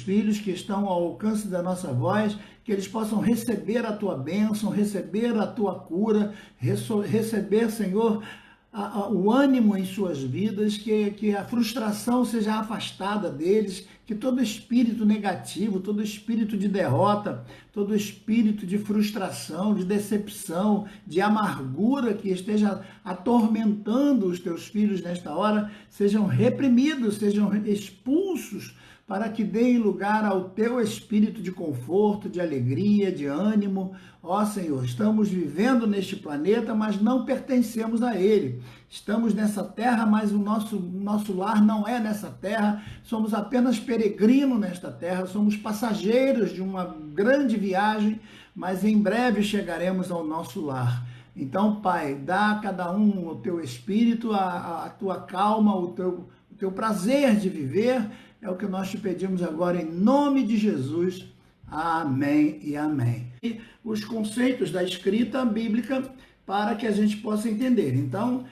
filhos que estão ao alcance da nossa voz, que eles possam receber a tua bênção, receber a tua cura, receber, Senhor, o ânimo em suas vidas, que a frustração seja afastada deles, que todo espírito negativo, todo espírito de derrota, todo espírito de frustração, de decepção, de amargura que esteja atormentando os teus filhos nesta hora, sejam reprimidos, sejam expulsos, para que deem lugar ao teu espírito de conforto, de alegria, de ânimo. Ó Senhor, estamos vivendo neste planeta, mas não pertencemos a ele. Estamos nessa terra, mas o nosso lar não é nessa terra. Somos apenas peregrinos nesta terra, somos passageiros de uma grande viagem, mas em breve chegaremos ao nosso lar. Então, Pai, dá a cada um o teu espírito, a tua calma, o teu prazer de viver. É o que nós te pedimos agora em nome de Jesus. Amém e amém. E os conceitos da escrita bíblica para que a gente possa entender. Então,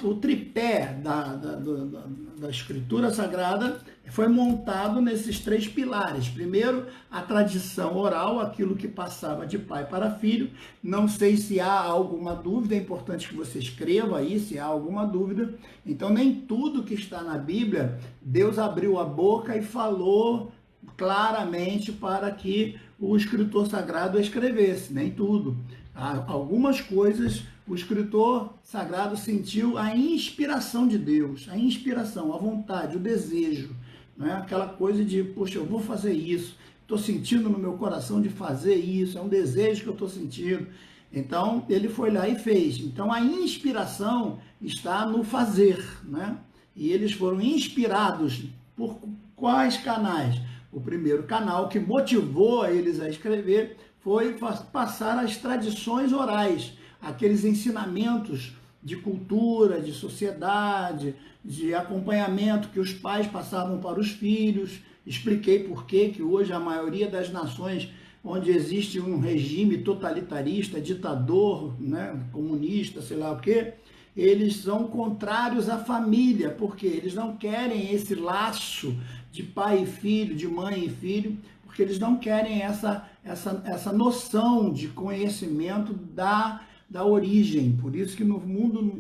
o tripé da escritura sagrada foi montado nesses três pilares. Primeiro, a tradição oral, aquilo que passava de pai para filho. Não sei se há alguma dúvida, é importante que você escreva aí se há alguma dúvida. Então, nem tudo que está na Bíblia, Deus abriu a boca e falou claramente para que o escritor sagrado escrevesse, nem tudo. Algumas coisas o escritor sagrado sentiu a inspiração de Deus, a inspiração, a vontade, o desejo, não é? Aquela coisa de, poxa, eu vou fazer isso, estou sentindo no meu coração de fazer isso, é um desejo que eu estou sentindo. Então, ele foi lá e fez. Então, a inspiração está no fazer, né? E eles foram inspirados por quais canais? O primeiro canal que motivou eles a escrever foi passar as tradições orais, aqueles ensinamentos de cultura, de sociedade, de acompanhamento que os pais passavam para os filhos. Expliquei por que hoje a maioria das nações onde existe um regime totalitarista, ditador, né, comunista, sei lá o quê, eles são contrários à família, porque eles não querem esse laço de pai e filho, de mãe e filho, porque eles não querem essa noção de conhecimento da origem. Por isso que no mundo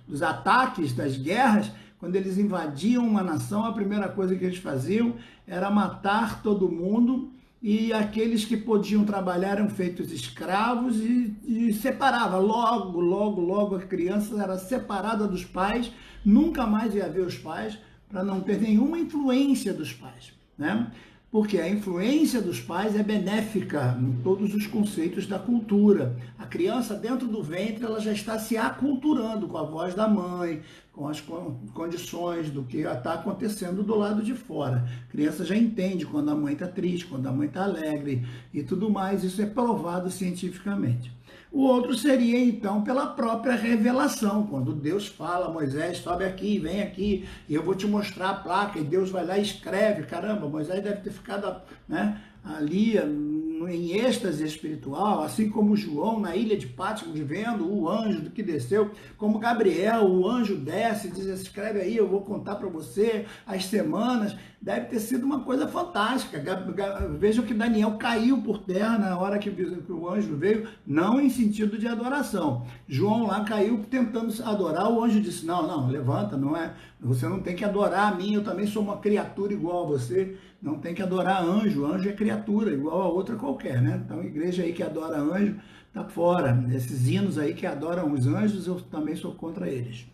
dos ataques, das guerras, quando eles invadiam uma nação, a primeira coisa que eles faziam era matar todo mundo, e aqueles que podiam trabalhar eram feitos escravos e separava. Logo a criança era separada dos pais, nunca mais ia ver os pais, para não ter nenhuma influência dos pais, né? Porque a influência dos pais é benéfica em todos os conceitos da cultura. A criança dentro do ventre, ela já está se aculturando com a voz da mãe, com as condições do que está acontecendo do lado de fora. A criança já entende quando a mãe está triste, quando a mãe está alegre e tudo mais. Isso é provado cientificamente. O outro seria, então, pela própria revelação, quando Deus fala, Moisés, sobe aqui, vem aqui, e eu vou te mostrar a placa, e Deus vai lá e escreve. Caramba, Moisés deve ter ficado, né, ali em êxtase espiritual, assim como João na ilha de Patmos, vendo o anjo do que desceu, como Gabriel, o anjo desce e diz, escreve aí, eu vou contar para você as semanas. Deve ter sido uma coisa fantástica. Vejam que Daniel caiu por terra na hora que o anjo veio, não em sentido de adoração. João lá caiu tentando adorar, o anjo disse, não, levanta, não é, você não tem que adorar a mim, eu também sou uma criatura igual a você, não tem que adorar anjo é criatura, igual a outra qualquer, né? Então, a igreja aí que adora anjo, tá fora. Esses hinos aí que adoram os anjos, eu também sou contra eles.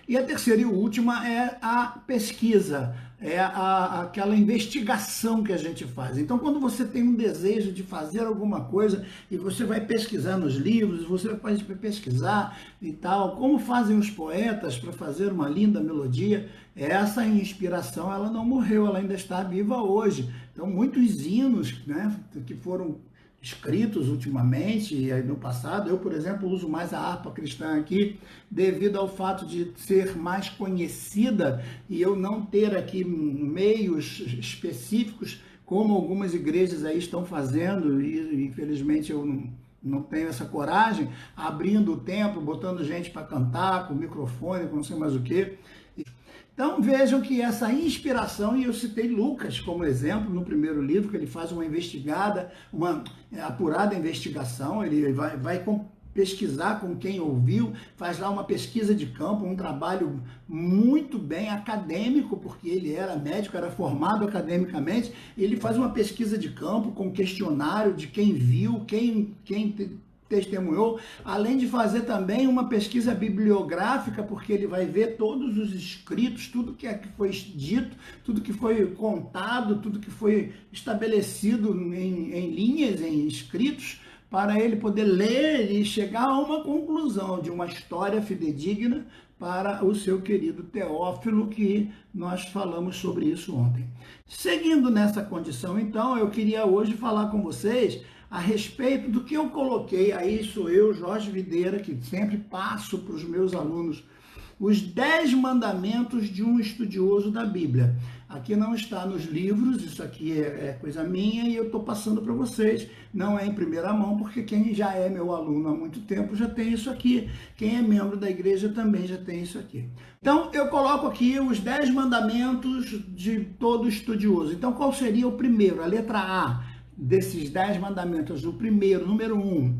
E a terceira e última é a pesquisa, é aquela investigação que a gente faz. Então, quando você tem um desejo de fazer alguma coisa e você vai pesquisar nos livros, você vai pesquisar e tal, como fazem os poetas para fazer uma linda melodia, essa inspiração ela não morreu, ela ainda está viva hoje. Então, muitos hinos, né, que foram escritos ultimamente e no passado, eu, por exemplo, uso mais a harpa cristã aqui, devido ao fato de ser mais conhecida e eu não ter aqui meios específicos, como algumas igrejas aí estão fazendo, e infelizmente eu não tenho essa coragem, abrindo o templo, botando gente para cantar, com microfone, com não sei mais o que. Então vejam que essa inspiração, e eu citei Lucas como exemplo no primeiro livro, que ele faz uma apurada investigação, ele vai pesquisar com quem ouviu, faz lá uma pesquisa de campo, um trabalho muito bem acadêmico, porque ele era médico, era formado academicamente, ele faz uma pesquisa de campo com questionário de quem viu, quem testemunhou, além de fazer também uma pesquisa bibliográfica, porque ele vai ver todos os escritos, tudo que foi dito, tudo que foi contado, tudo que foi estabelecido em linhas, em escritos, para ele poder ler e chegar a uma conclusão de uma história fidedigna para o seu querido Teófilo, que nós falamos sobre isso ontem. Seguindo nessa condição, então, eu queria hoje falar com vocês a respeito do que eu coloquei, aí sou eu, Jorge Videira, que sempre passo para os meus alunos os 10 mandamentos de um estudioso da Bíblia. Aqui não está nos livros, isso aqui é coisa minha e eu estou passando para vocês. Não é em primeira mão, porque quem já é meu aluno há muito tempo já tem isso aqui. Quem é membro da igreja também já tem isso aqui. Então, eu coloco aqui os 10 mandamentos de todo estudioso. Então, qual seria o primeiro? A letra A desses 10 mandamentos. O primeiro, número 1.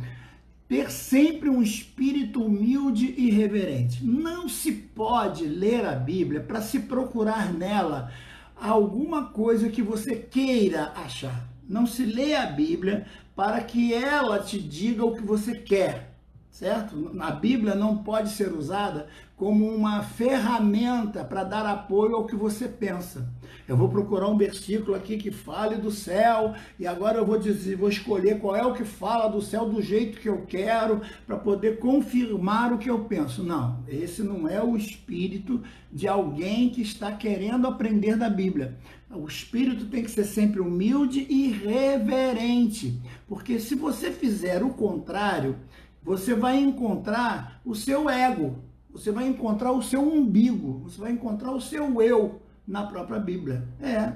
Ter sempre um espírito humilde e reverente. Não se pode ler a Bíblia para se procurar nela alguma coisa que você queira achar. Não se lê a Bíblia para que ela te diga o que você quer, certo? A Bíblia não pode ser usada como uma ferramenta para dar apoio ao que você pensa. Eu vou procurar um versículo aqui que fale do céu e agora eu vou escolher qual é o que fala do céu do jeito que eu quero para poder confirmar o que eu penso. Não, esse não é o espírito de alguém que está querendo aprender da Bíblia. O espírito tem que ser sempre humilde e reverente, porque se você fizer o contrário, você vai encontrar o seu ego, você vai encontrar o seu umbigo, você vai encontrar o seu eu na própria Bíblia.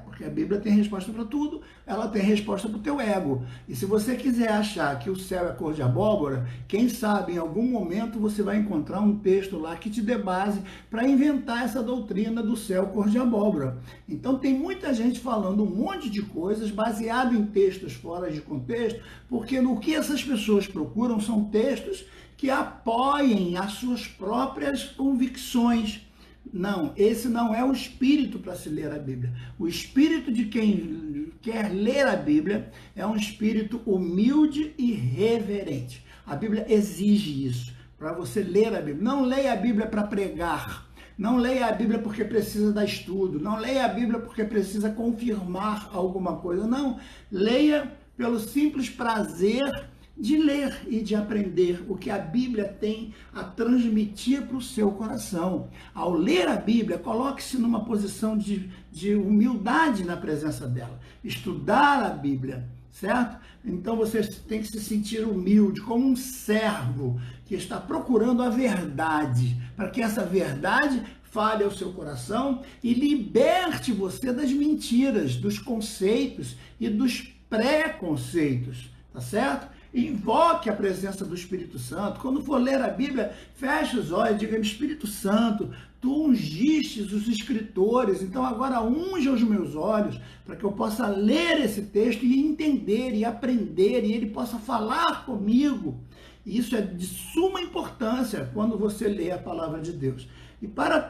Porque a Bíblia tem resposta para tudo, ela tem resposta para o teu ego. E se você quiser achar que o céu é cor de abóbora, quem sabe em algum momento você vai encontrar um texto lá que te dê base para inventar essa doutrina do céu cor de abóbora. Então tem muita gente falando um monte de coisas baseado em textos fora de contexto, porque no que essas pessoas procuram são textos que apoiem as suas próprias convicções. Não, esse não é o espírito para se ler a Bíblia. O espírito de quem quer ler a Bíblia é um espírito humilde e reverente. A Bíblia exige isso, para você ler a Bíblia. Não leia a Bíblia para pregar. Não leia a Bíblia porque precisa dar estudo. Não leia a Bíblia porque precisa confirmar alguma coisa. Não, leia pelo simples prazer de ler e de aprender o que a Bíblia tem a transmitir para o seu coração. Ao ler a Bíblia, coloque-se numa posição de humildade na presença dela. Estudar a Bíblia, certo? Então você tem que se sentir humilde, como um servo que está procurando a verdade, para que essa verdade fale ao seu coração e liberte você das mentiras, dos conceitos e dos preconceitos, tá certo? Invoque a presença do Espírito Santo. Quando for ler a Bíblia, feche os olhos, diga: Espírito Santo, tu ungistes os escritores, então agora unja os meus olhos, para que eu possa ler esse texto e entender e aprender, e ele possa falar comigo. E isso é de suma importância quando você lê a palavra de Deus. E para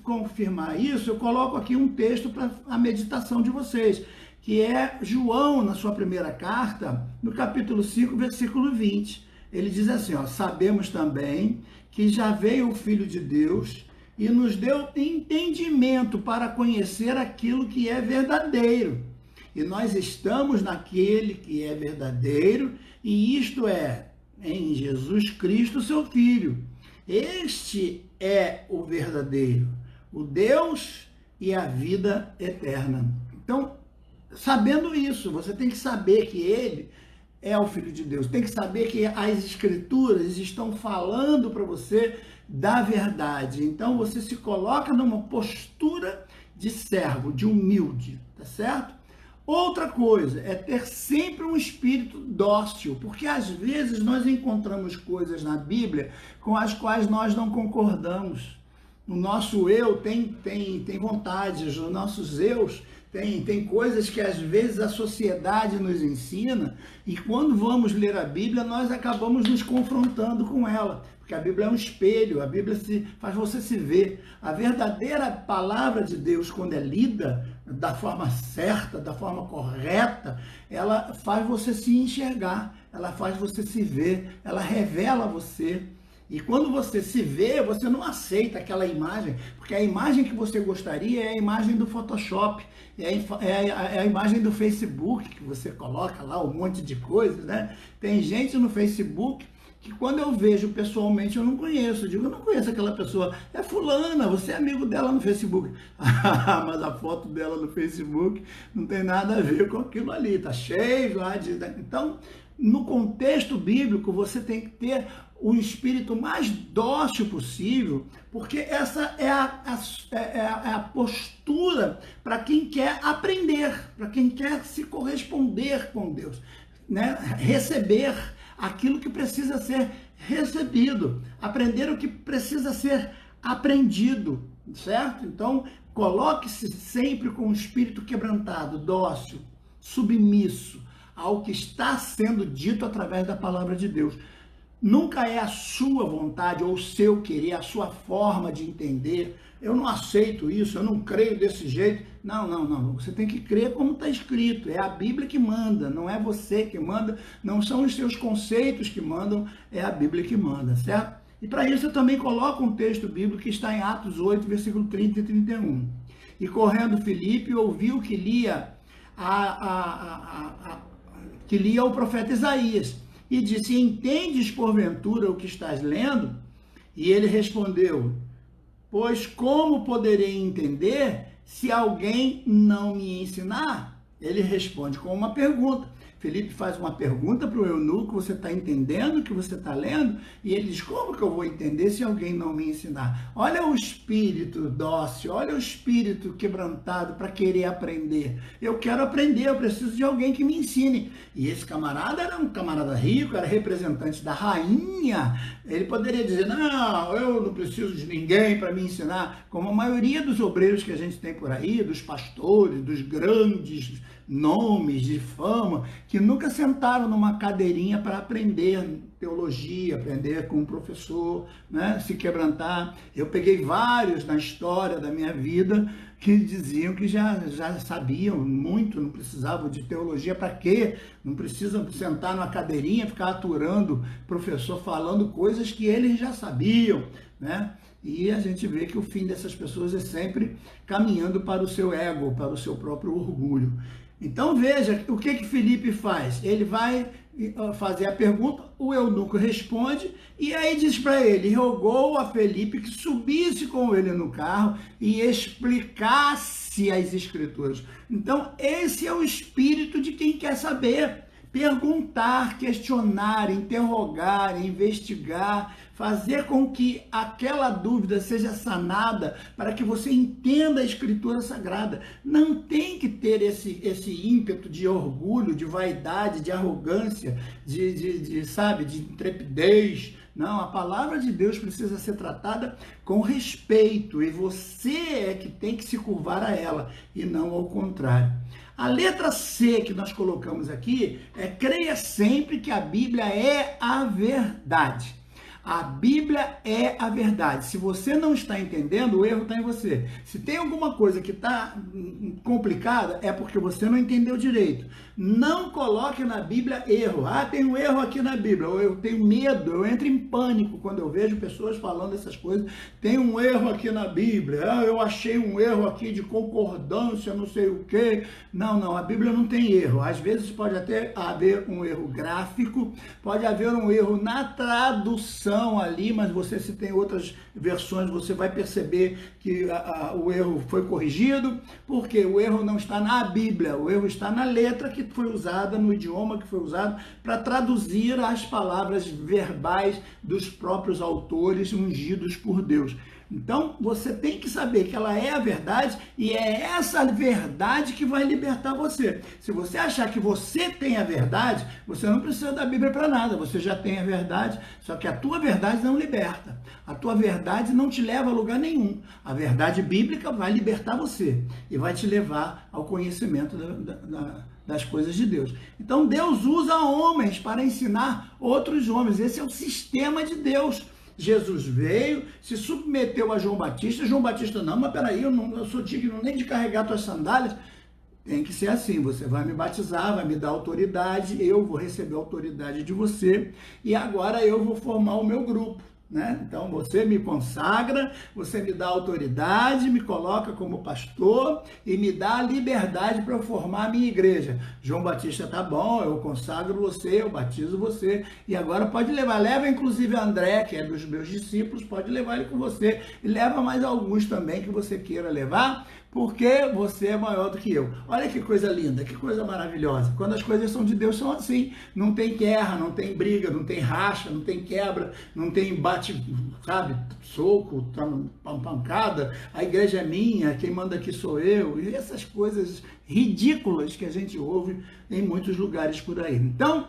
confirmar isso, eu coloco aqui um texto para a meditação de vocês, que é João, na sua primeira carta, no capítulo 5, versículo 20. Ele diz assim, sabemos também que já veio o Filho de Deus e nos deu entendimento para conhecer aquilo que é verdadeiro. E nós estamos naquele que é verdadeiro, e isto é, em Jesus Cristo, seu Filho. Este é o verdadeiro, o Deus e a vida eterna. Então, sabendo isso, você tem que saber que ele é o Filho de Deus. Tem que saber que as Escrituras estão falando para você da verdade. Então você se coloca numa postura de servo, de humilde, tá certo? Outra coisa é ter sempre um espírito dócil, porque às vezes nós encontramos coisas na Bíblia com as quais nós não concordamos. O nosso eu tem vontades, os nossos eus tem coisas que às vezes a sociedade nos ensina, e quando vamos ler a Bíblia, nós acabamos nos confrontando com ela, porque a Bíblia é um espelho, a Bíblia faz você se ver. A verdadeira palavra de Deus, quando é lida da forma certa, da forma correta, ela faz você se enxergar, ela faz você se ver, ela revela você. E quando você se vê, você não aceita aquela imagem, porque a imagem que você gostaria é a imagem do Photoshop, é a imagem do Facebook, que você coloca lá um monte de coisas, né? Tem gente no Facebook que quando eu vejo pessoalmente eu não conheço, eu digo, eu não conheço aquela pessoa, é fulana, você é amigo dela no Facebook. Mas a foto dela no Facebook não tem nada a ver com aquilo ali, tá cheio lá de... Então, no contexto bíblico, você tem que ter o espírito mais dócil possível, porque essa é a postura para quem quer aprender, para quem quer se corresponder com Deus, né? Receber aquilo que precisa ser recebido, aprender o que precisa ser aprendido, certo? Então, coloque-se sempre com o espírito quebrantado, dócil, submisso ao que está sendo dito através da palavra de Deus. Nunca é a sua vontade ou o seu querer, a sua forma de entender. Eu não aceito isso, eu não creio desse jeito. Não. Você tem que crer como está escrito. É a Bíblia que manda, não é você que manda, não são os seus conceitos que mandam, é a Bíblia que manda, certo? E para isso eu também coloco um texto bíblico que está em Atos 8, versículo 30 e 31. E correndo Filipe ouviu que lia o profeta Isaías. E disse, entendes porventura o que estás lendo? E ele respondeu, pois como poderei entender se alguém não me ensinar? Ele responde com uma pergunta. Filipe faz uma pergunta para o eunuco, você está entendendo o que você está lendo? E ele diz, como que eu vou entender se alguém não me ensinar? Olha o espírito dócil, olha o espírito quebrantado para querer aprender. Eu quero aprender, eu preciso de alguém que me ensine. E esse camarada era um camarada rico, era representante da rainha. Ele poderia dizer, não, eu não preciso de ninguém para me ensinar. Como a maioria dos obreiros que a gente tem por aí, dos pastores, dos grandes nomes de fama, que nunca sentaram numa cadeirinha para aprender teologia, aprender com um professor, né, se quebrantar. Eu peguei vários na história da minha vida que diziam que já sabiam muito, não precisavam de teologia, para quê? Não precisam sentar numa cadeirinha, ficar aturando professor falando coisas que eles já sabiam, né? E a gente vê que o fim dessas pessoas é sempre caminhando para o seu ego, para o seu próprio orgulho. Então veja, o que Filipe faz? Ele vai fazer a pergunta, o eunuco responde, e aí diz para ele, rogou a Filipe que subisse com ele no carro e explicasse as escrituras. Então esse é o espírito de quem quer saber, perguntar, questionar, interrogar, investigar, fazer com que aquela dúvida seja sanada para que você entenda a Escritura Sagrada. Não tem que ter esse ímpeto de orgulho, de vaidade, de arrogância, de intrepidez. Não, a palavra de Deus precisa ser tratada com respeito e você é que tem que se curvar a ela e não ao contrário. A letra C que nós colocamos aqui é creia sempre que a Bíblia é a verdade. A Bíblia é a verdade. Se você não está entendendo, o erro está em você. Se tem alguma coisa que está complicada, é porque você não entendeu direito. Não coloque na Bíblia erro. Ah, tem um erro aqui na Bíblia. Ou eu tenho medo, eu entro em pânico quando eu vejo pessoas falando essas coisas. Tem um erro aqui na Bíblia. Ah, eu achei um erro aqui de concordância, não sei o quê. Não, a Bíblia não tem erro. Às vezes pode até haver um erro gráfico, pode haver um erro na tradução ali, mas você, se tem outras versões, você vai perceber que o erro foi corrigido, porque o erro não está na Bíblia, o erro está na letra que foi usada, no idioma que foi usado para traduzir as palavras verbais dos próprios autores ungidos por Deus. Então, você tem que saber que ela é a verdade e é essa verdade que vai libertar você. Se você achar que você tem a verdade, você não precisa da Bíblia para nada, você já tem a verdade, só que a tua verdade não liberta. A tua verdade não te leva a lugar nenhum. A verdade bíblica vai libertar você e vai te levar ao conhecimento das coisas de Deus. Então Deus usa homens para ensinar outros homens. Esse é o sistema de Deus. Jesus veio, se submeteu a João Batista. João Batista, não, mas peraí, eu sou digno nem de carregar tuas sandálias. Tem que ser assim, você vai me batizar, vai me dar autoridade, eu vou receber a autoridade de você e agora eu vou formar o meu grupo. Né? Então você me consagra, você me dá autoridade, me coloca como pastor e me dá a liberdade para eu formar a minha igreja. João Batista, tá bom, eu consagro você, eu batizo você e agora pode levar, leva inclusive André, que é dos meus discípulos, pode levar ele com você e leva mais alguns também que você queira levar, porque você é maior do que eu. Olha que coisa linda, que coisa maravilhosa. Quando as coisas são de Deus, são assim. Não tem guerra, não tem briga, não tem racha, não tem quebra, não tem bate, sabe, soco, pancada. A igreja é minha, quem manda aqui sou eu. E essas coisas ridículas que a gente ouve em muitos lugares por aí. Então,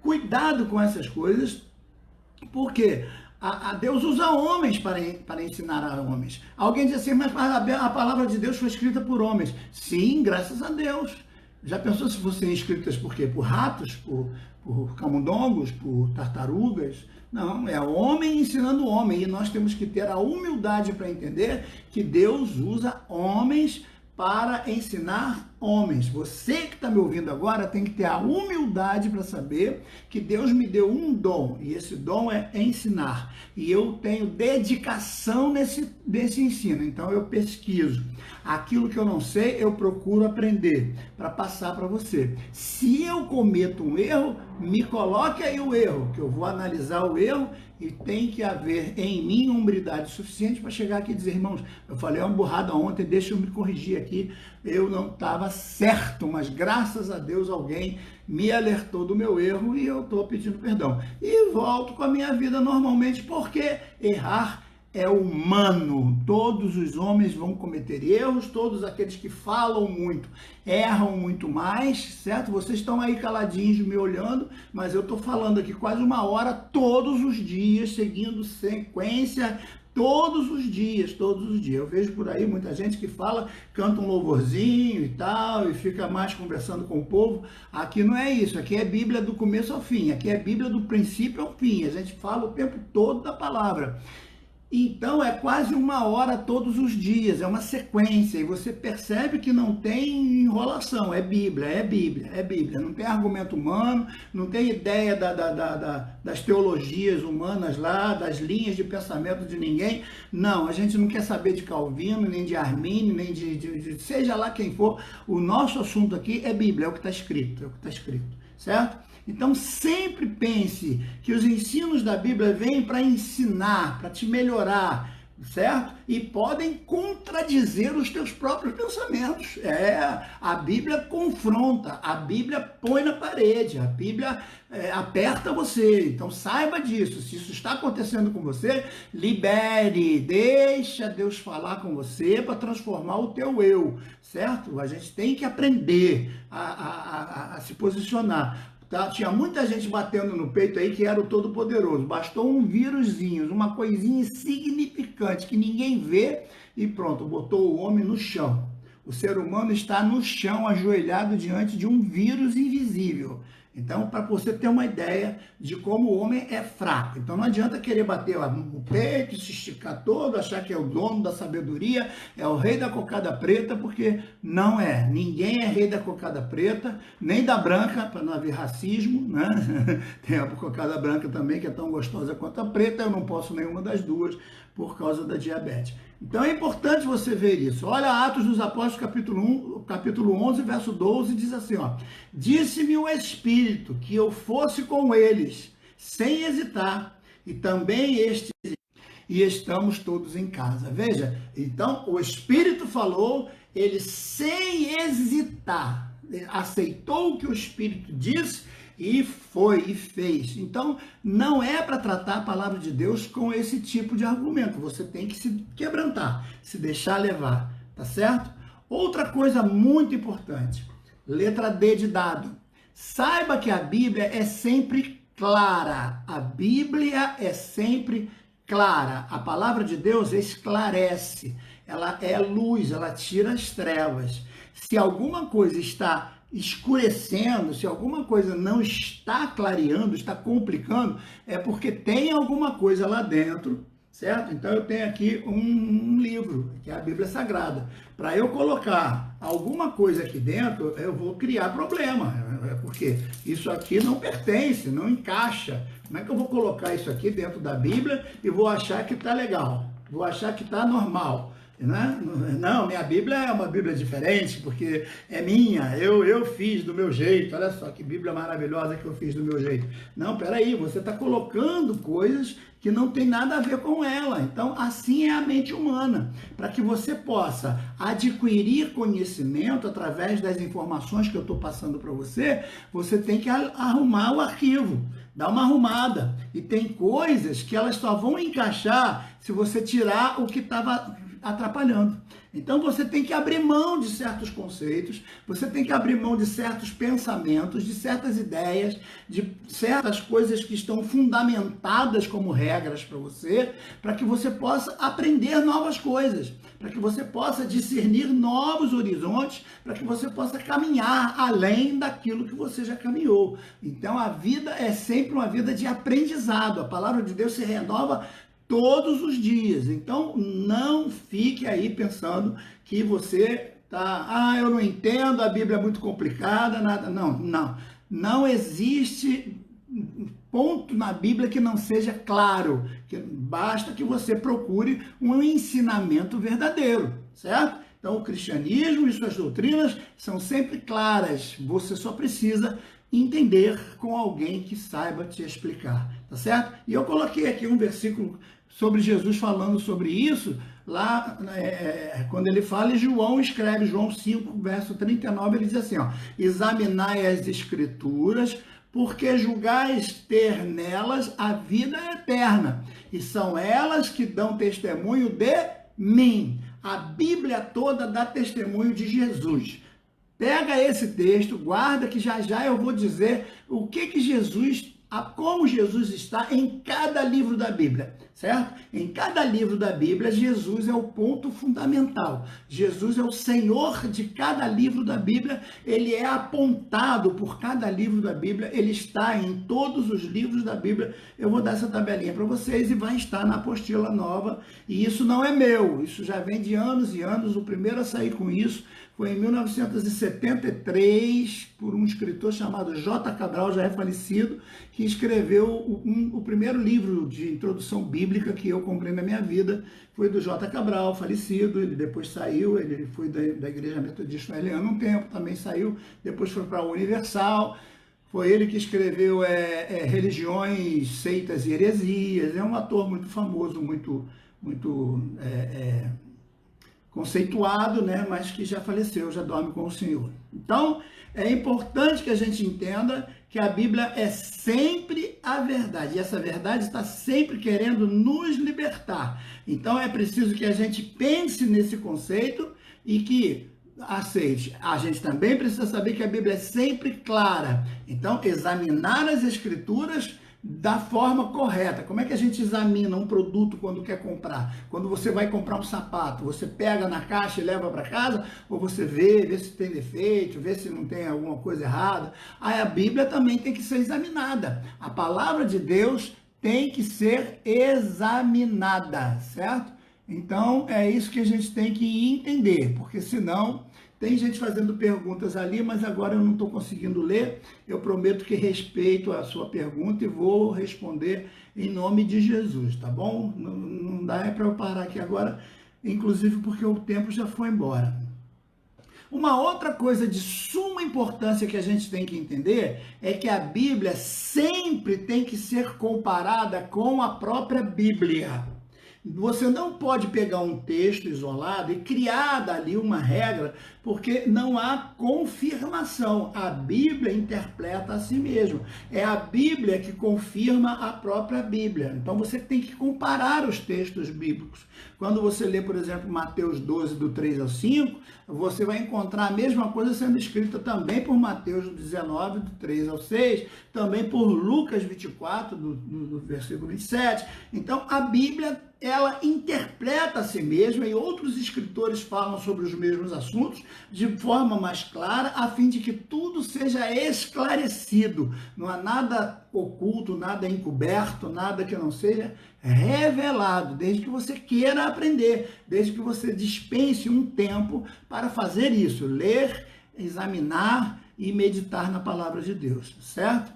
cuidado com essas coisas, porque Deus usa homens para ensinar a homens. Alguém diz assim, mas a palavra de Deus foi escrita por homens. Sim, graças a Deus. Já pensou se fossem escritas por quê? Por ratos, por camundongos, por tartarugas? Não, é homem ensinando homem. E nós temos que ter a humildade para entender que Deus usa homens para ensinar homens. Você que está me ouvindo agora tem que ter a humildade para saber que Deus me deu um dom, e esse dom é ensinar. E eu tenho dedicação nesse ensino, então eu pesquiso. Aquilo que eu não sei, eu procuro aprender para passar para você. Se eu cometo um erro, me coloque aí o erro, que eu vou analisar o erro e tem que haver em mim hombridade suficiente para chegar aqui e dizer, irmãos, eu falei uma burrada ontem, deixa eu me corrigir aqui, eu não estava certo, mas graças a Deus alguém me alertou do meu erro e eu estou pedindo perdão. E volto com a minha vida normalmente, porque errar é humano. Todos os homens vão cometer erros, todos aqueles que falam muito erram muito mais, certo? Vocês estão aí caladinhos me olhando, mas eu estou falando aqui quase uma hora todos os dias, seguindo sequência, todos os dias. Eu vejo por aí muita gente que fala, canta um louvorzinho e tal, e fica mais conversando com o povo. Aqui não é isso, aqui é Bíblia do começo ao fim, aqui é Bíblia do princípio ao fim, a gente fala o tempo todo da palavra. Então é quase uma hora todos os dias, é uma sequência, e você percebe que não tem enrolação, é Bíblia, não tem argumento humano, não tem ideia das teologias humanas lá, das linhas de pensamento de ninguém. Não, a gente não quer saber de Calvino, nem de Armínio, nem de seja lá quem for, o nosso assunto aqui é Bíblia, é o que está escrito, certo? Então sempre pense que os ensinos da Bíblia vêm para ensinar, para te melhorar, certo? E podem contradizer os teus próprios pensamentos. A Bíblia confronta, a Bíblia põe na parede, a Bíblia aperta você. Então saiba disso. Se isso está acontecendo com você, libere, deixa Deus falar com você para transformar o teu eu, certo? A gente tem que aprender a se posicionar. Tá? Tinha muita gente batendo no peito aí que era o Todo-Poderoso. Bastou um vírusinho, uma coisinha insignificante que ninguém vê e pronto, botou o homem no chão. O ser humano está no chão, ajoelhado diante de um vírus invisível. Então, para você ter uma ideia de como o homem é fraco. Então, não adianta querer bater o peito, se esticar todo, achar que é o dono da sabedoria, é o rei da cocada preta, porque não é. Ninguém é rei da cocada preta, nem da branca, para não haver racismo, né? Tem a cocada branca também, que é tão gostosa quanto a preta, eu não posso nenhuma das duas, por causa da diabetes. Então é importante você ver isso. Olha Atos dos Apóstolos, capítulo 11, verso 12, diz assim, ó: disse-me o Espírito que eu fosse com eles, sem hesitar, e também e estamos todos em casa. Veja, então o Espírito falou, ele sem hesitar, aceitou o que o Espírito disse, e foi, e fez. Então, não é para tratar a palavra de Deus com esse tipo de argumento. Você tem que se quebrantar, se deixar levar, tá certo? Outra coisa muito importante, letra D de dado. Saiba que a Bíblia é sempre clara. A Bíblia é sempre clara. A palavra de Deus esclarece, ela é luz, ela tira as trevas. Se alguma coisa está escurecendo, se alguma coisa não está clareando, está complicando, é porque tem alguma coisa lá dentro, certo? Então eu tenho aqui um livro, que é a Bíblia Sagrada. Para eu colocar alguma coisa aqui dentro, eu vou criar problema, porque isso aqui não pertence, não encaixa. Como é que eu vou colocar isso aqui dentro da Bíblia e vou achar que está legal, vou achar que está normal? Né? Não, minha Bíblia é uma Bíblia diferente, porque é minha, eu fiz do meu jeito, olha só que Bíblia maravilhosa que eu fiz do meu jeito. Não, peraí, você está colocando coisas que não tem nada a ver com ela. Então, assim é a mente humana. Para que você possa adquirir conhecimento através das informações que eu estou passando para você, você tem que arrumar o arquivo, dar uma arrumada. E tem coisas que elas só vão encaixar se você tirar o que estava atrapalhando. Então você tem que abrir mão de certos conceitos, você tem que abrir mão de certos pensamentos, de certas ideias, de certas coisas que estão fundamentadas como regras para você, para que você possa aprender novas coisas, para que você possa discernir novos horizontes, para que você possa caminhar além daquilo que você já caminhou. Então a vida é sempre uma vida de aprendizado. A palavra de Deus se renova todos os dias. Então, não fique aí pensando que você tá, eu não entendo, a Bíblia é muito complicada, nada. Não existe ponto na Bíblia que não seja claro. Basta que você procure um ensinamento verdadeiro, certo? Então, o cristianismo e suas doutrinas são sempre claras. Você só precisa entender com alguém que saiba te explicar, tá certo? E eu coloquei aqui um versículo sobre Jesus falando sobre isso, lá quando ele fala, e João escreve, João 5, verso 39, ele diz assim, ó, examinai as escrituras, porque julgais ter nelas a vida eterna, e são elas que dão testemunho de mim. A Bíblia toda dá testemunho de Jesus. Pega esse texto, guarda que já já eu vou dizer o que Jesus, como Jesus está em cada livro da Bíblia, certo? Em cada livro da Bíblia, Jesus é o ponto fundamental. Jesus é o Senhor de cada livro da Bíblia, ele é apontado por cada livro da Bíblia, ele está em todos os livros da Bíblia. Eu vou dar essa tabelinha para vocês e vai estar na apostila nova. E isso não é meu, isso já vem de anos e anos. O primeiro a sair com isso foi em 1973, por um escritor chamado J. Cabral, já é falecido, que escreveu o primeiro livro de introdução bíblica que eu comprei na minha vida. Foi do J. Cabral, falecido. Ele depois saiu, ele foi da Igreja Metodista Israeliana um tempo, também saiu, depois foi para a Universal. Foi ele que escreveu Religiões, Seitas e Heresias. É um ator muito famoso, muito conceituado, né, mas que já faleceu, já dorme com o Senhor. Então, é importante que a gente entenda que a Bíblia é sempre a verdade, e essa verdade está sempre querendo nos libertar. Então, é preciso que a gente pense nesse conceito e que aceite. A gente também precisa saber que a Bíblia é sempre clara. Então, examinar as Escrituras da forma correta. Como é que a gente examina um produto quando quer comprar? Quando você vai comprar um sapato, você pega na caixa e leva para casa, ou você vê se tem defeito, vê se não tem alguma coisa errada? Aí a Bíblia também tem que ser examinada. A palavra de Deus tem que ser examinada, certo? Então é isso que a gente tem que entender, porque senão tem gente fazendo perguntas ali, mas agora eu não estou conseguindo ler. Eu prometo que respeito a sua pergunta e vou responder em nome de Jesus, tá bom? Não dá para eu parar aqui agora, inclusive porque o tempo já foi embora. Uma outra coisa de suma importância que a gente tem que entender é que a Bíblia sempre tem que ser comparada com a própria Bíblia. Você não pode pegar um texto isolado e criar dali uma regra, porque não há confirmação. A Bíblia interpreta a si mesma. É a Bíblia que confirma a própria Bíblia. Então você tem que comparar os textos bíblicos. Quando você lê, por exemplo, Mateus 12, do 3 ao 5, você vai encontrar a mesma coisa sendo escrita também por Mateus 19, do 3 ao 6, também por Lucas 24, do versículo 27. Então, a Bíblia, ela interpreta a si mesma, e outros escritores falam sobre os mesmos assuntos de forma mais clara, a fim de que tudo seja esclarecido. Não há nada oculto, nada encoberto, nada que não seja revelado, desde que você queira aprender, desde que você dispense um tempo para fazer isso, ler, examinar e meditar na palavra de Deus, certo?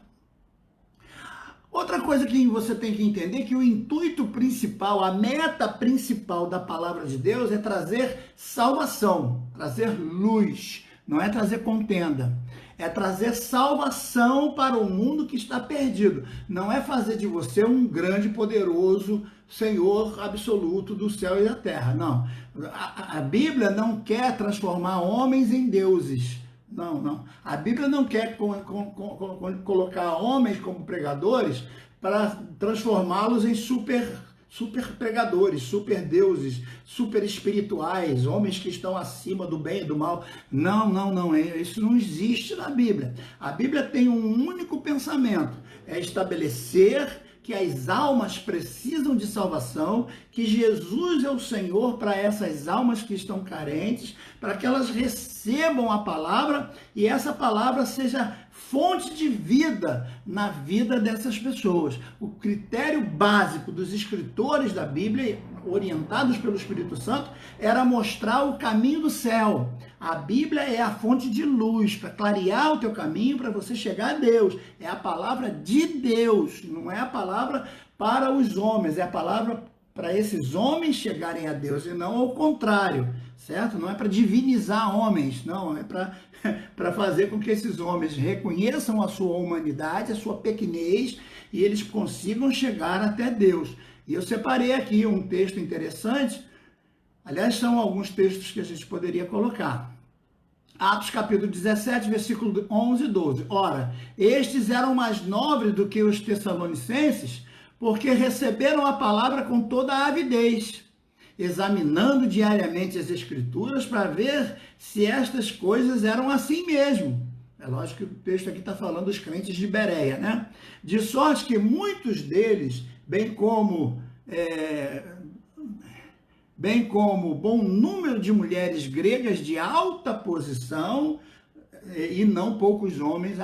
Outra coisa que você tem que entender é que o intuito principal, a meta principal da palavra de Deus é trazer salvação, trazer luz, não é trazer contenda. É trazer salvação para o mundo que está perdido. Não é fazer de você um grande, poderoso Senhor absoluto do céu e da terra. Não. A Bíblia não quer transformar homens em deuses. Não, não. A Bíblia não quer colocar homens como pregadores para transformá-los em super pregadores, super deuses, super espirituais, homens que estão acima do bem e do mal. Não, não, não. Isso não existe na Bíblia. A Bíblia tem um único pensamento: é estabelecer que as almas precisam de salvação, que Jesus é o Senhor para essas almas que estão carentes, para que elas recebam a palavra e essa palavra seja fonte de vida na vida dessas pessoas. O critério básico dos escritores da Bíblia, orientados pelo Espírito Santo, era mostrar o caminho do céu. A Bíblia é a fonte de luz para clarear o teu caminho, para você chegar a Deus. É a palavra de Deus, não é a palavra para os homens, é a palavra para esses homens chegarem a Deus, e não ao contrário, certo? Não é para divinizar homens, não, é para fazer com que esses homens reconheçam a sua humanidade, a sua pequenez, e eles consigam chegar até Deus. E eu separei aqui um texto interessante. Aliás, são alguns textos que a gente poderia colocar. Atos capítulo 17, versículo 11 e 12. Ora, estes eram mais nobres do que os tessalonicenses, porque receberam a palavra com toda a avidez, examinando diariamente as Escrituras para ver se estas coisas eram assim mesmo. É lógico que o texto aqui está falando dos crentes de Bereia, né? De sorte que muitos deles, bem como bom número de mulheres gregas de alta posição, e não poucos homens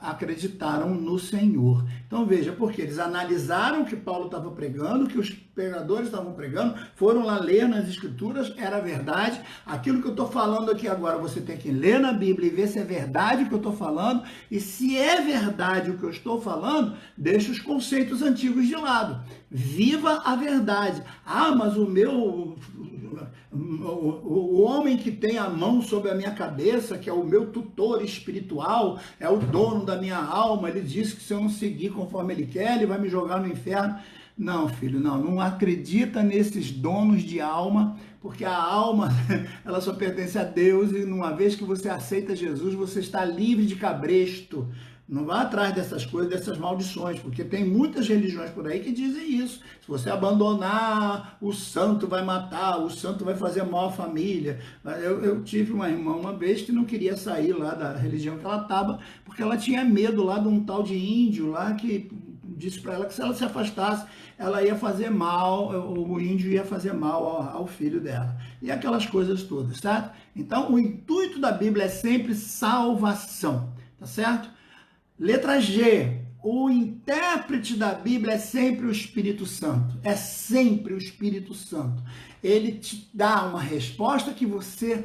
acreditaram no Senhor. Então veja, porque eles analisaram o que Paulo estava pregando, o que os pregadores estavam pregando, foram lá ler nas Escrituras, era verdade. Aquilo que eu estou falando aqui agora, você tem que ler na Bíblia e ver se é verdade o que eu estou falando, e se é verdade o que eu estou falando, deixa os conceitos antigos de lado. Viva a verdade. Ah, mas o homem que tem a mão sobre a minha cabeça, que é o meu tutor espiritual, é o dono da minha alma, ele disse que se eu não seguir conforme ele quer, ele vai me jogar no inferno. Não, filho, não acredita nesses donos de alma, porque a alma, ela só pertence a Deus, e uma vez que você aceita Jesus, você está livre de cabresto. Não vá atrás dessas coisas, dessas maldições, porque tem muitas religiões por aí que dizem isso. Se você abandonar, o santo vai matar, o santo vai fazer mal à família. Eu tive uma irmã uma vez que não queria sair lá da religião que ela estava, porque ela tinha medo lá de um tal de índio lá que disse para ela que se ela se afastasse, ela ia fazer mal, o índio ia fazer mal ao filho dela. E aquelas coisas todas, certo? Então, o intuito da Bíblia é sempre salvação, tá certo? Letra G, o intérprete da Bíblia é sempre o Espírito Santo. É sempre o Espírito Santo. Ele te dá uma resposta que você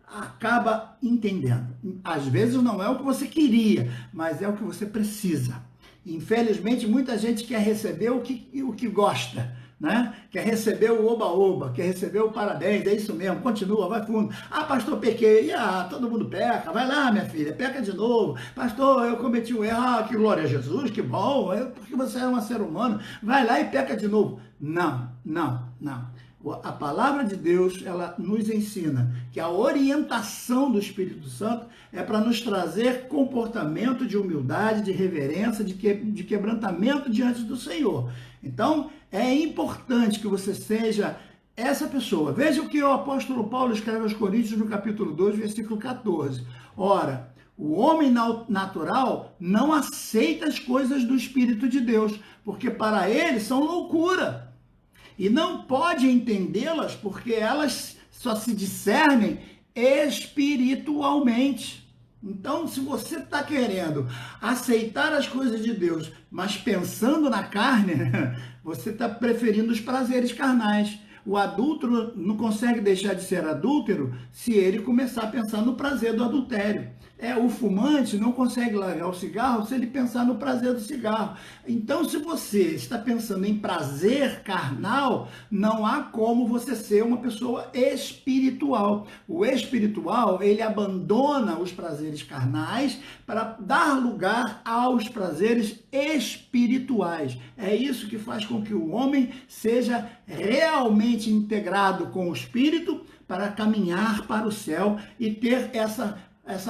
acaba entendendo. Às vezes não é o que você queria, mas é o que você precisa. Infelizmente, muita gente quer receber o que gosta, né? Quer receber o oba-oba, quer receber o parabéns, é isso mesmo, continua, vai fundo. Ah, pastor, pequei. Ah, todo mundo peca. Vai lá, minha filha, peca de novo. Pastor, eu cometi um erro. Ah, que glória a Jesus, que bom, porque você é um ser humano. Vai lá e peca de novo. Não, não, não. A palavra de Deus, ela nos ensina que a orientação do Espírito Santo é para nos trazer comportamento de humildade, de reverência, de quebrantamento diante do Senhor. Então, é importante que você seja essa pessoa. Veja o que o apóstolo Paulo escreve aos Coríntios no capítulo 2, versículo 14. Ora, o homem natural não aceita as coisas do Espírito de Deus, porque para ele são loucura. E não pode entendê-las porque elas só se discernem espiritualmente. Então, se você está querendo aceitar as coisas de Deus, mas pensando na carne, você está preferindo os prazeres carnais. O adúltero não consegue deixar de ser adúltero se ele começar a pensar no prazer do adultério. O fumante não consegue largar o cigarro se ele pensar no prazer do cigarro. Então, se você está pensando em prazer carnal, não há como você ser uma pessoa espiritual. O espiritual, ele abandona os prazeres carnais para dar lugar aos prazeres espirituais. É isso que faz com que o homem seja realmente integrado com o Espírito para caminhar para o céu e ter essa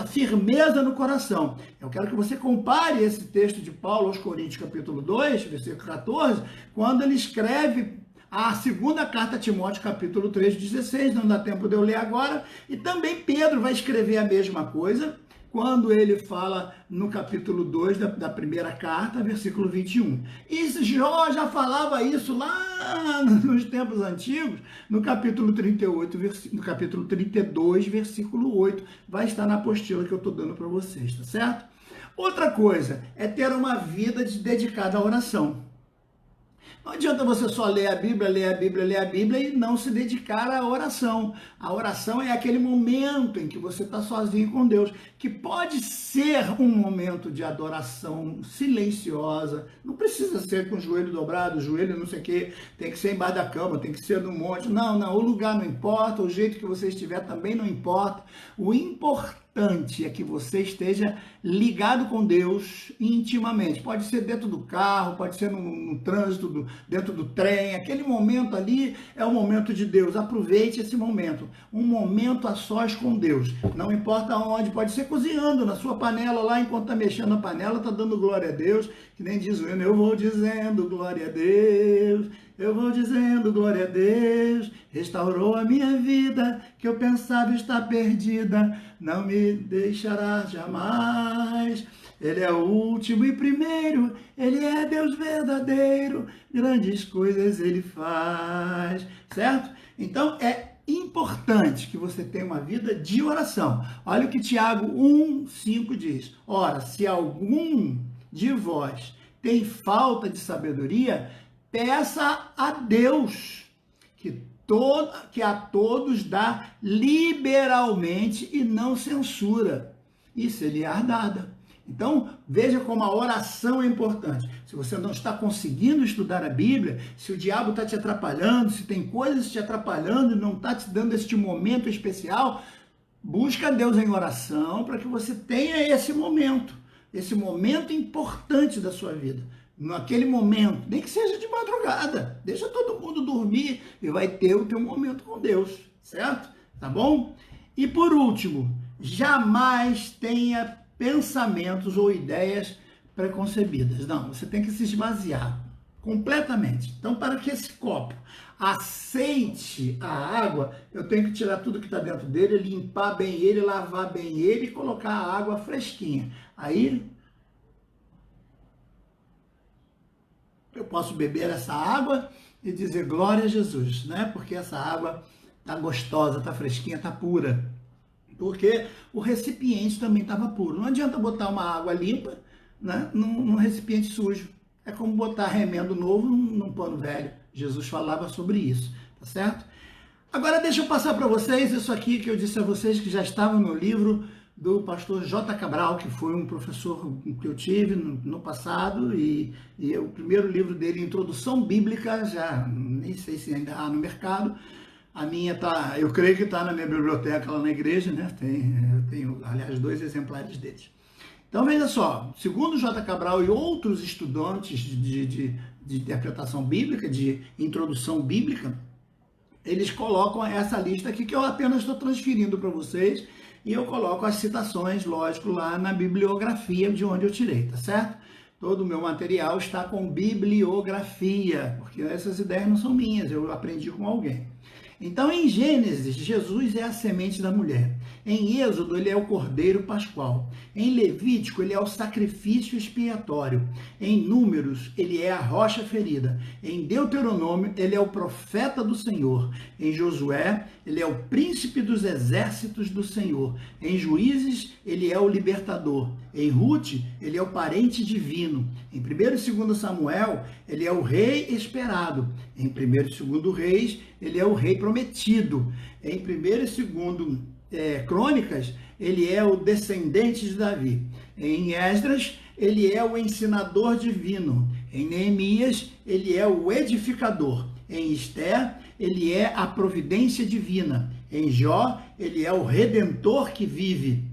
firmeza no coração. Eu quero que você compare esse texto de Paulo aos Coríntios, capítulo 2, versículo 14, quando ele escreve a segunda carta a Timóteo, capítulo 3, 16, não dá tempo de eu ler agora, e também Pedro vai escrever a mesma coisa, quando ele fala no capítulo 2 da primeira carta, versículo 21. E Jó já falava isso lá nos tempos antigos, no capítulo 38, no capítulo 32, versículo 8. Vai estar na apostila que eu estou dando para vocês, tá certo? Outra coisa é ter uma vida dedicada à oração. Não adianta você só ler a Bíblia, ler a Bíblia, ler a Bíblia e não se dedicar à oração. A oração é aquele momento em que você está sozinho com Deus, que pode ser um momento de adoração silenciosa, não precisa ser com o joelho dobrado, o joelho não sei o quê, tem que ser embaixo da cama, tem que ser no monte. Não, o lugar não importa, o jeito que você estiver também não importa. O importante é que você esteja ligado com Deus intimamente. Pode ser dentro do carro, pode ser no trânsito, dentro do trem. Aquele momento ali é o momento de Deus. Aproveite esse momento. Um momento a sós com Deus. Não importa onde, pode ser cozinhando na sua panela lá, enquanto está mexendo na panela, está dando glória a Deus. Que nem diz o hino, eu vou dizendo glória a Deus. Eu vou dizendo glória a Deus, restaurou a minha vida, que eu pensava estar perdida, não me deixará jamais. Ele é o último e primeiro, Ele é Deus verdadeiro, grandes coisas Ele faz, certo? Então é importante que você tenha uma vida de oração. Olha o que Tiago 1,5 diz. Ora, se algum de vós tem falta de sabedoria, peça a Deus, que a todos dá liberalmente e não censura, e se lhe é dada. Então, veja como a oração é importante. Se você não está conseguindo estudar a Bíblia, se o diabo está te atrapalhando, se tem coisas te atrapalhando e não está te dando este momento especial, busca Deus em oração para que você tenha esse momento importante da sua vida. Naquele momento, nem que seja de madrugada, deixa todo mundo dormir e vai ter o teu momento com Deus, certo? Tá bom? E por último, jamais tenha pensamentos ou ideias preconcebidas. Não, você tem que se esvaziar completamente. Então, para que esse copo aceite a água, eu tenho que tirar tudo que está dentro dele, limpar bem ele, lavar bem ele e colocar a água fresquinha. Aí eu posso beber essa água e dizer glória a Jesus, né? Porque essa água está gostosa, está fresquinha, está pura. Porque o recipiente também estava puro. Não adianta botar uma água limpa, né, num recipiente sujo. É como botar remendo novo num pano velho. Jesus falava sobre isso, tá certo? Agora deixa eu passar para vocês isso aqui que eu disse a vocês que já estava no meu livro, do pastor J. Cabral, que foi um professor que eu tive no passado, e o primeiro livro dele, Introdução Bíblica, já nem sei se ainda há no mercado. A minha tá, eu creio que está na minha biblioteca lá na igreja, né? Eu tenho, aliás, 2 exemplares deles. Então, veja só, segundo J. Cabral e outros estudantes de interpretação bíblica, de introdução bíblica, eles colocam essa lista aqui que eu apenas estou transferindo para vocês, e eu coloco as citações, lógico, lá na bibliografia de onde eu tirei, tá certo? Todo o meu material está com bibliografia, porque essas ideias não são minhas, eu aprendi com alguém. Então, em Gênesis, Jesus é a semente da mulher. Em Êxodo, ele é o cordeiro pascual. Em Levítico, ele é o sacrifício expiatório. Em Números, ele é a rocha ferida. Em Deuteronômio, ele é o profeta do Senhor. Em Josué, ele é o príncipe dos exércitos do Senhor. Em Juízes, ele é o libertador. Em Rute, ele é o parente divino. Em 1 e 2 Samuel, ele é o rei esperado. Em 1 e 2 Reis, ele é o rei prometido. Em 1 e 2 Crônicas, ele é o descendente de Davi. Em Esdras, ele é o ensinador divino. Em Neemias, ele é o edificador. Em Esther, ele é a providência divina. Em Jó, ele é o redentor que vive.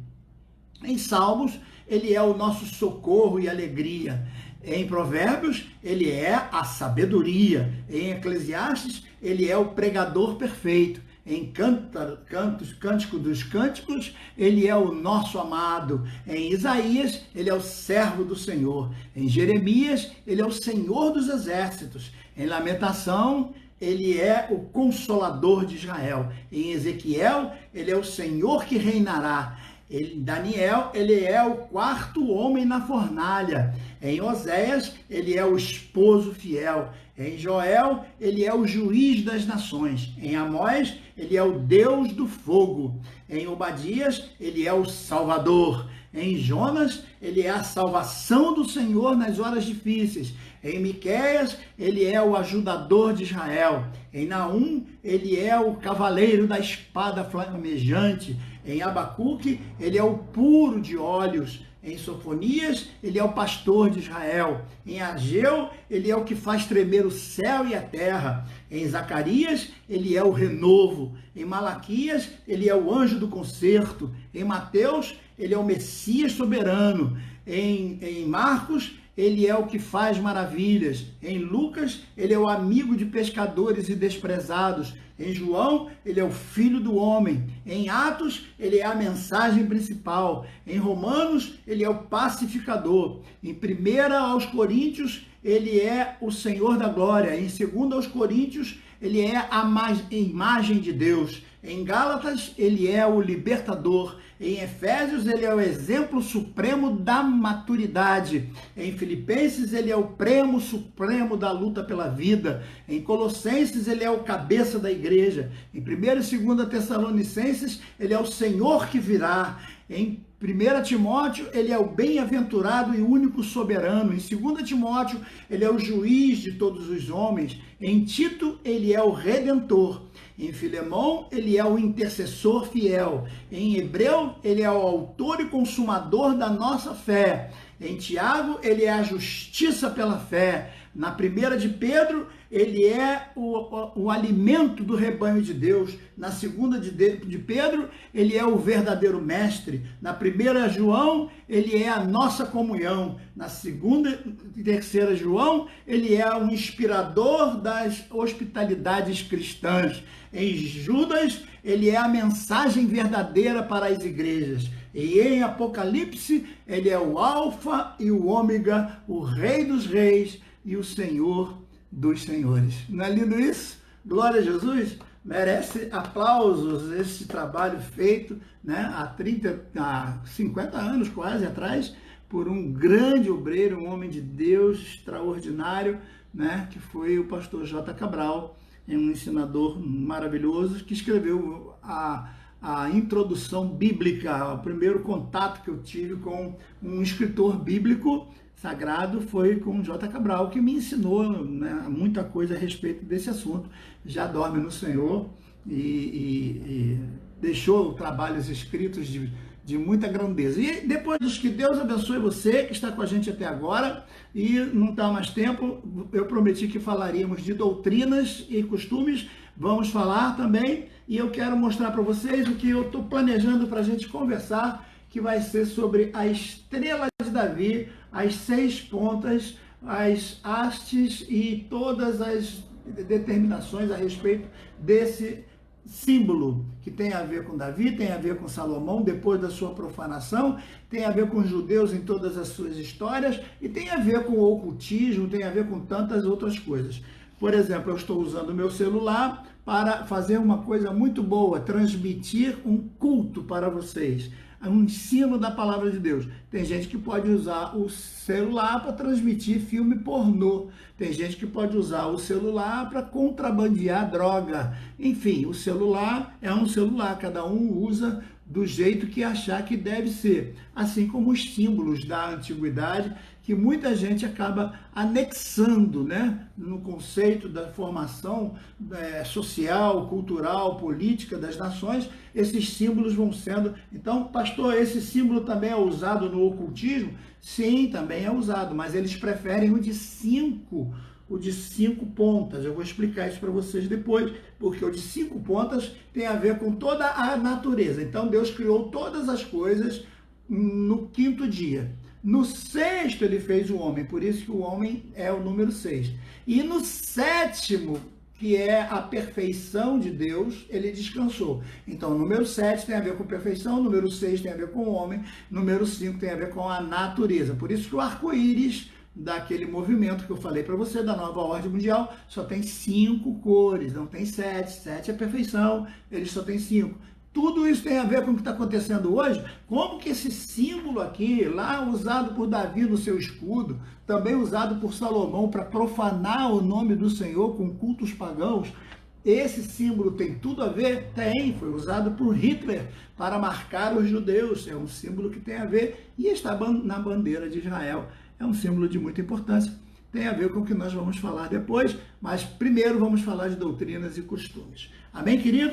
Em Salmos, ele é o nosso socorro e alegria. Em Provérbios, ele é a sabedoria. Em Eclesiastes, ele é o pregador perfeito. Em Cântico dos Cânticos, ele é o nosso amado. Em Isaías, ele é o servo do Senhor. Em Jeremias, ele é o Senhor dos exércitos. Em Lamentação, ele é o consolador de Israel. Em Ezequiel, ele é o Senhor que reinará. Em Daniel, ele é o 4º homem na fornalha. Em Oséias, ele é o esposo fiel. Em Joel, ele é o juiz das nações. Em Amós, ele é o Deus do fogo. Em Obadias, ele é o Salvador. Em Jonas, ele é a salvação do Senhor nas horas difíceis. Em Miqueias, ele é o ajudador de Israel. Em Naum, ele é o cavaleiro da espada flamejante. Em Abacuque, ele é o puro de olhos. Em Sofonias, ele é o pastor de Israel. Em Ageu, ele é o que faz tremer o céu e a terra. Em Zacarias, ele é o renovo. Em Malaquias, ele é o anjo do concerto. Em Mateus, ele é o Messias soberano. Em Marcos, ele é o que faz maravilhas. Em Lucas, ele é o amigo de pescadores e desprezados. Em João, ele é o filho do homem. Em Atos, ele é a mensagem principal. Em Romanos, ele é o pacificador. Em 1 aos Coríntios, ele é o Senhor da glória. Em 2 aos Coríntios, ele é a imagem de Deus. Em Gálatas, ele é o libertador. Em Efésios, ele é o exemplo supremo da maturidade. Em Filipenses, ele é o prêmio supremo da luta pela vida. Em Colossenses, ele é o cabeça da igreja. Em 1 e 2 Tessalonicenses, ele é o Senhor que virá. Em 1 Timóteo, ele é o bem-aventurado e único soberano. Em 2 Timóteo, ele é o juiz de todos os homens. Em Tito, ele é o redentor. Em Filemão, ele é o intercessor fiel. Em Hebreu, ele é o autor e consumador da nossa fé. Em Tiago, ele é a justiça pela fé. Na 1 de Pedro, ele é o alimento do rebanho de Deus. Na 2 de Pedro, ele é o verdadeiro mestre. Na 1 João, ele é a nossa comunhão. Na 2 e 3 João, ele é o inspirador das hospitalidades cristãs. Em Judas, ele é a mensagem verdadeira para as igrejas. E em Apocalipse, ele é o Alfa e o Ômega, o Rei dos Reis e o Senhor dos Senhores. Não é lindo isso? Glória a Jesus! Merece aplausos esse trabalho feito, né, há 50 anos quase atrás, por um grande obreiro, um homem de Deus extraordinário, né, que foi o pastor J. Cabral, um ensinador maravilhoso, que escreveu a introdução bíblica. O primeiro contato que eu tive com um escritor bíblico sagrado foi com J. Cabral, que me ensinou, né, muita coisa a respeito desse assunto. Já dorme no Senhor e deixou trabalhos escritos de muita grandeza. E depois dos que Deus abençoe você que está com a gente até agora, e não está mais tempo, eu prometi que falaríamos de doutrinas e costumes, vamos falar também, e eu quero mostrar para vocês o que eu estou planejando para a gente conversar, que vai ser sobre a estrela de Davi, as 6 pontas, as hastes e todas as determinações a respeito desse símbolo, que tem a ver com Davi, tem a ver com Salomão depois da sua profanação, tem a ver com os judeus em todas as suas histórias e tem a ver com o ocultismo, tem a ver com tantas outras coisas. Por exemplo, eu estou usando o meu celular para fazer uma coisa muito boa, transmitir um culto para vocês, um ensino da palavra de Deus. Tem gente que pode usar o celular para transmitir filme pornô. Tem gente que pode usar o celular para contrabandear droga. Enfim, o celular é um celular, cada um usa do jeito que achar que deve ser. Assim como os símbolos da antiguidade, que muita gente acaba anexando, né, no conceito da formação social, cultural, política das nações, esses símbolos vão sendo... Então, pastor, esse símbolo também é usado no ocultismo? Sim, também é usado, mas eles preferem o de 5 pontas. Eu vou explicar isso para vocês depois, porque o de 5 pontas tem a ver com toda a natureza. Então, Deus criou todas as coisas no 5º dia. No 6º ele fez o homem, por isso que o homem é o número 6. E no 7º, que é a perfeição de Deus, ele descansou. Então, o número 7 tem a ver com perfeição, o número 6 tem a ver com o homem, o número 5 tem a ver com a natureza. Por isso que o arco-íris daquele movimento que eu falei para você, da nova ordem mundial, só tem 5 cores, não tem 7. 7 é perfeição, ele só tem 5. Tudo isso tem a ver com o que está acontecendo hoje. Como que esse símbolo aqui, lá usado por Davi no seu escudo, também usado por Salomão para profanar o nome do Senhor com cultos pagãos, esse símbolo tem tudo a ver? Tem, foi usado por Hitler para marcar os judeus. É um símbolo que tem a ver e está na bandeira de Israel. É um símbolo de muita importância. Tem a ver com o que nós vamos falar depois, mas primeiro vamos falar de doutrinas e costumes. Amém, queridos?